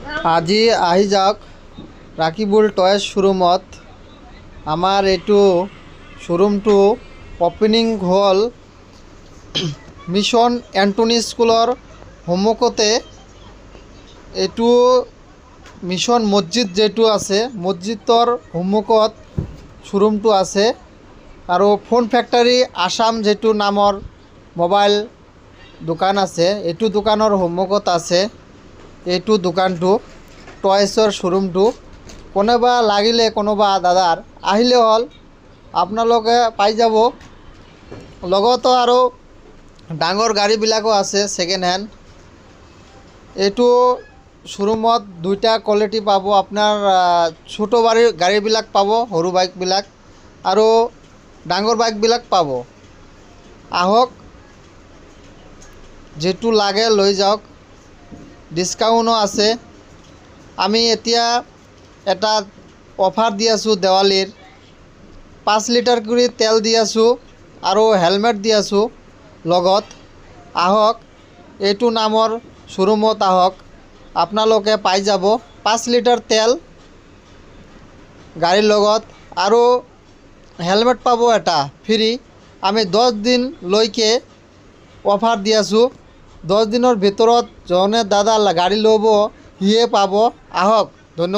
আজি আহি যাওক ৰাকিবুল টয়েজ শ্ব'ৰুমত। আমাৰ এইটো শ্ব'ৰুমটো অপেনিং হ'ল মিছন এণ্টনি স্কুলৰ সন্মুখতে। এইটো মিছন মছজিদ যিটো আছে, মছজিদৰ সন্মুখত শ্ব'ৰুমটো আছে। আৰু ফোন ফেক্টৰী আছাম যিটো নামৰ মোবাইল দোকান আছে, এইটো দোকানৰ সন্মুখত আছে এইটো দোকানটো, টয়েছৰ শ্ব'ৰুমটো। কোনোবা লাগিলে কোনোবা দাদাৰ আহিলে হ'ল, আপোনালোকে পাই যাব। লগতো আৰু ডাঙৰ গাড়ীবিলাকো আছে ছেকেণ্ড হেণ্ড। এইটো শ্ব'ৰুমত দুইটা কোৱালিটি পাব। আপোনাৰ ছোট গাড়ীবিলাক পাব, সৰু বাইকবিলাক, আৰু ডাঙৰ বাইকবিলাক পাব। আহক, যিটো লাগে লৈ যাওক। ডিছকাউণ্টো আছে। আমি এতিয়া এটা অফাৰ দি আছোঁ দেৱালীৰ। 5 লিটাৰ কৰি তেল দি আছোঁ আৰু হেলমেট দি আছোঁ লগত। আহক, এইটো নামৰ শ্ব'ৰুমত আহক, আপোনালোকে পাই যাব 5 লিটাৰ তেল গাড়ীৰ লগত, আৰু হেলমেট পাব এটা ফ্ৰী। আমি 10 দিনলৈকে অফাৰ দি আছোঁ। 10 দিনৰ ভিতৰত যোনে দাদা গাড়ী ল'ব সিয়ে পাব। আহক, ধন্যবাদ।